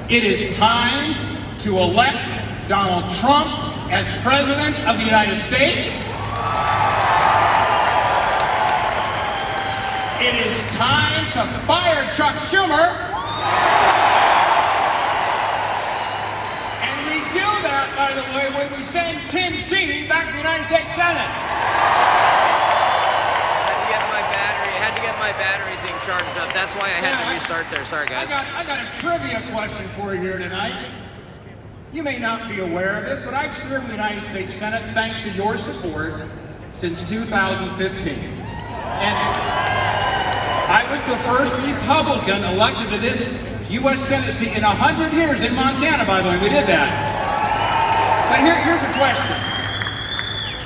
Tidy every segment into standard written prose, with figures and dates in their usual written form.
It is time to elect Donald Trump as President of the United States. It is time to fire Chuck Schumer. And we do that, by the way, when we send Tim Sheehy back to the United States Senate. I had to get my battery thing charged up. That's why I had to restart there. Sorry, guys. I got a trivia question for you here tonight. You may not be aware of this, but I've served in the United States Senate thanks to your support since 2015. And I was the first Republican elected to this U.S. Senate seat in 100 years in Montana, by the way. We did that. But here's a question.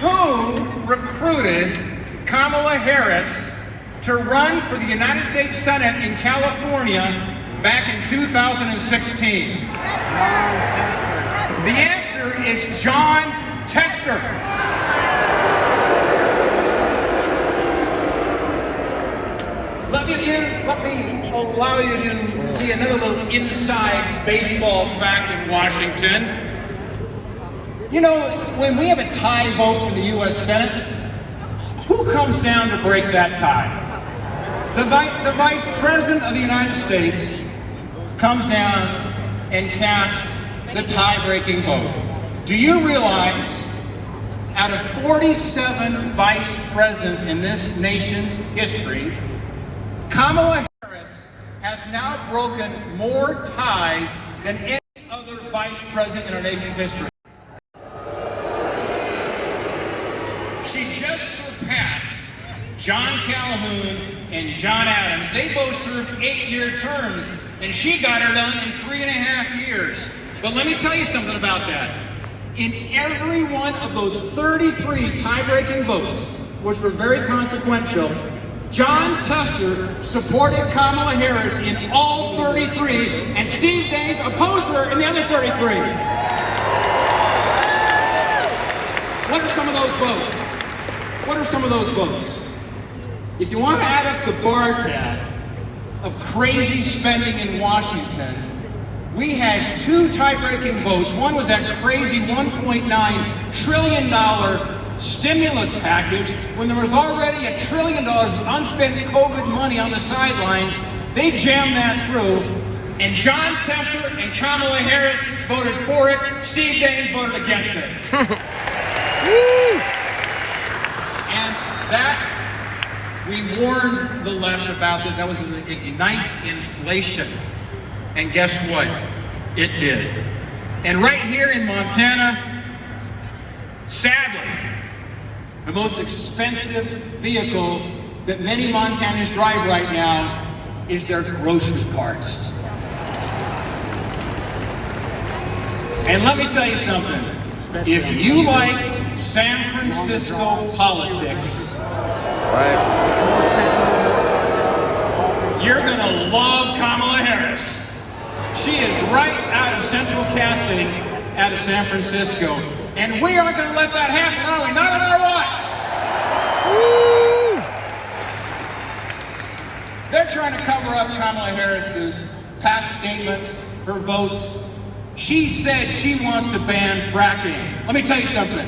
Who recruited Kamala Harris to run for the United States Senate in California back in 2016? The answer is John Tester. Let me allow you to see another little inside baseball fact in Washington. You know, when we have a tie vote in the U.S. Senate, who comes down to break that tie? The Vice President of the United States comes down and casts the tie-breaking vote. Do you realize, out of 47 vice presidents in this nation's history, Kamala Harris has now broken more ties than any other vice president in our nation's history. She just surpassed John Calhoun and John Adams. They both served 8-year terms, and she got her done in 3.5 years. But let me tell you something about that. In every one of those 33 tie-breaking votes, which were very consequential, John Tester supported Kamala Harris in all 33, and Steve Daines opposed her in the other 33. What are some of those votes? What are some of those votes? If you want to add up the bar tab of crazy spending in Washington, we had 2 tie-breaking votes. One was that crazy $1.9 trillion stimulus package when there was already $1 trillion of unspent COVID money on the sidelines. They jammed that through, and John Tester and Kamala Harris voted for it. Steve Daines voted against it. And that, we warned the left about this. That was to ignite inflation. And guess what? It did. And right here in Montana, sadly, the most expensive vehicle that many Montanans drive right now is their grocery carts. And let me tell you something. If you like San Francisco politics, you're gonna love Kamala Harris. She is right out of central casting out of San Francisco. And we aren't gonna let that happen, are we? Not on our watch. Woo! They're trying to cover up Kamala Harris's past statements, her votes. She said she wants to ban fracking. Let me tell you something.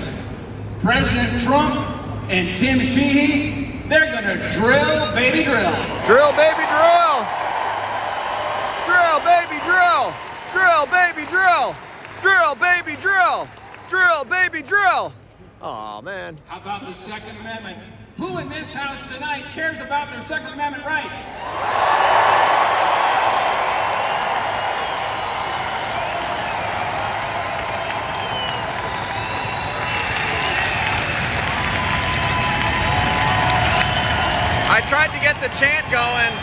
President Trump and Tim Sheehy, they're gonna drill, baby, drill. Drill, baby, drill. Drill, baby, drill. Drill, baby, drill. Drill, baby, drill. Drill, baby, drill. Aw, man. How about the Second Amendment? Who in this house tonight cares about their Second Amendment rights? I tried to get the chant going.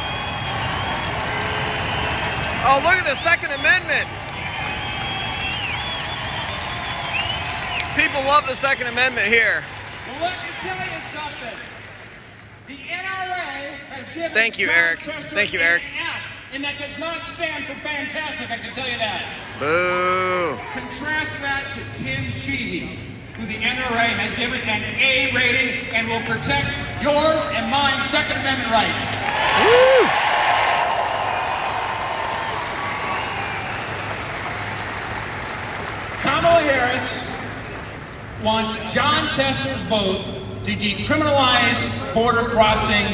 Oh, look at the Second Amendment. People love the Second Amendment here. Well, let me tell you something. The NRA has given Thank you, Eric. Thank you, Eric. an F, and that does not stand for fantastic, I can tell you that. Boo. Contrast that to Tim Sheehy, who the NRA has given an A rating and will protect yours and mine Second Amendment rights. Woo! Harris wants John Chester's vote to decriminalize border crossing,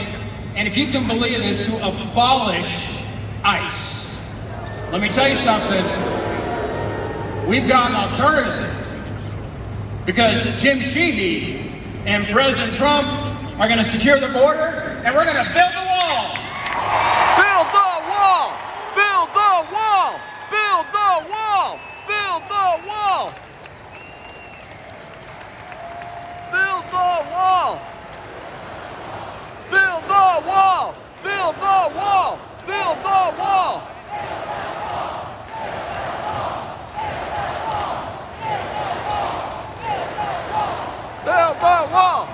and if you can believe this, to abolish ICE. Let me tell you something. We've got an alternative. Because Tim Sheehy and President Trump are going to secure the border, and we're going to build the wall. Build the wall! Build the wall! Build the wall! Build the wall! Build the wall! Build the wall! Build the wall! Build the wall! Build the wall!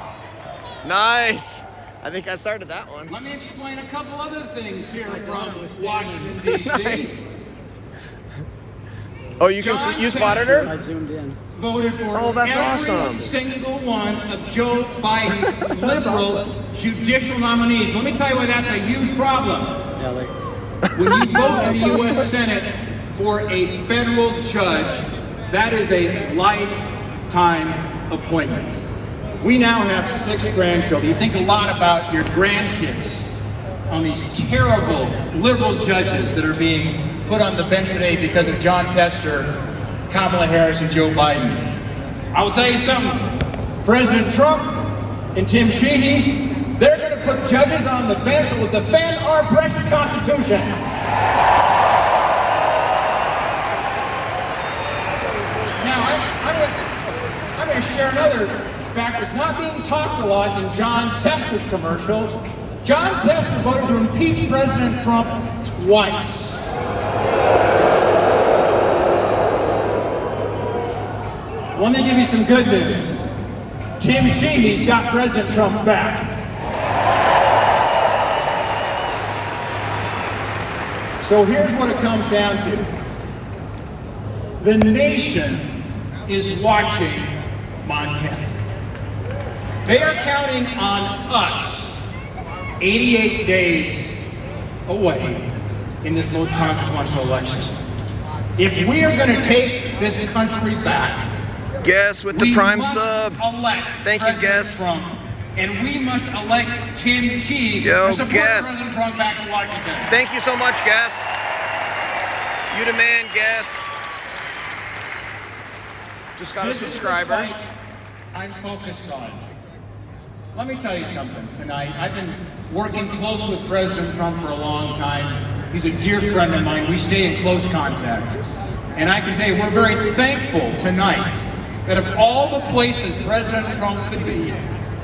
Nice! I think I started that one. Let me explain a couple other things here from Washington, D.C. Oh, you spotted her? I zoomed in. Voted for that's every awesome. single one of Joe Biden's liberal judicial nominees. Let me tell you why that's a huge problem. Yeah, like, When you vote in the U.S. Senate for a federal judge, that is a lifetime appointment. We now have 6 grandchildren. You think a lot about your grandkids on these terrible liberal judges that are being put on the bench today because of John Tester, Kamala Harris, and Joe Biden. I will tell you something. President Trump and Tim Sheehy, they're going to put judges on the bench that will defend our precious Constitution. Now, I'm going to share another fact that's not being talked a lot in John Tester's commercials. John Tester voted to impeach President Trump twice. Let me give you some good news. Tim Sheehy's got President Trump's back. So here's what it comes down to. The nation is watching Montana. They are counting on us 88 days away in this most consequential election. If we are going to take this country back, Guess with the we prime must sub. elect Thank you, President Guess. Trump, and we must elect Tim Sheehy Yo, to support Guess. President Trump back in Washington. Thank you so much, Guess. You the man, Guess. Just got a This is the subscriber. fight I'm focused on. Let me tell you something tonight. I've been working close with President Trump for a long time. He's a dear friend of mine. We stay in close contact. And I can tell you, we're very thankful tonight that of all the places President Trump could be,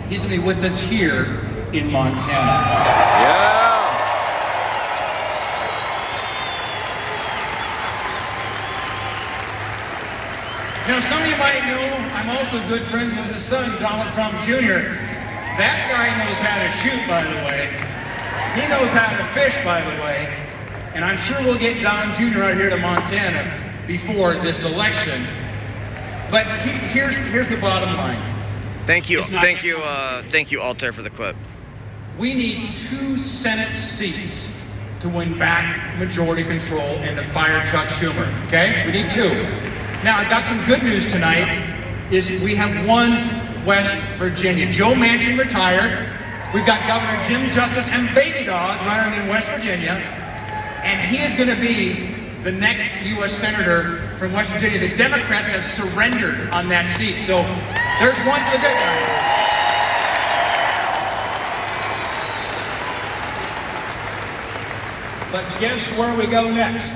he's going to be with us here in Montana. Yeah. Now, some of you might know I'm also good friends with his son, Donald Trump Jr. That guy knows how to shoot, by the way. He knows how to fish, by the way. And I'm sure we'll get Don Jr. out here to Montana before this election. But here's the bottom line. Thank you, It's not- thank you, Altair, for the clip. We need 2 Senate seats to win back majority control and to fire Chuck Schumer, okay? We need 2. Now, I got some good news tonight, is we have 1 West Virginia. Joe Manchin retired. We've got Governor Jim Justice and Baby Dog running in West Virginia. And he is going to be the next U.S. Senator from West Virginia. The Democrats have surrendered on that seat. So there's one for the good guys. But guess where we go next?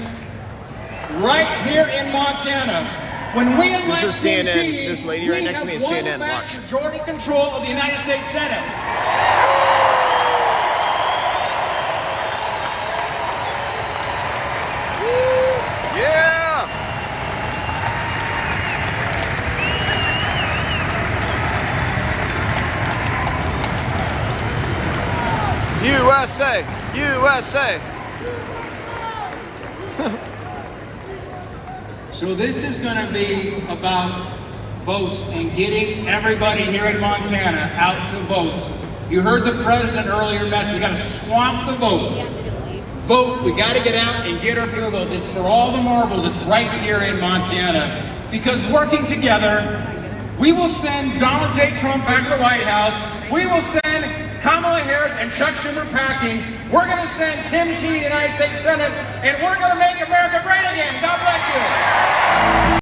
Right here in Montana. When we elect This is CNN. Tim Sheehy, This lady right we next to me is have won CNN. back Watch. majority control of the United States Senate. Yeah. USA, USA. So this is going to be about votes and getting everybody here in Montana out to vote. You heard the president earlier message. We got to swamp the vote. Vote. We got to get out and get our people to vote. This is for all the marbles. It's right here in Montana. because working together, we will send Donald J. Trump back to the White House. We will send Kamala Harris and Chuck Schumer packing. We're going to send Tim Sheehy to the United States Senate, and we're going to make America great again. God bless you.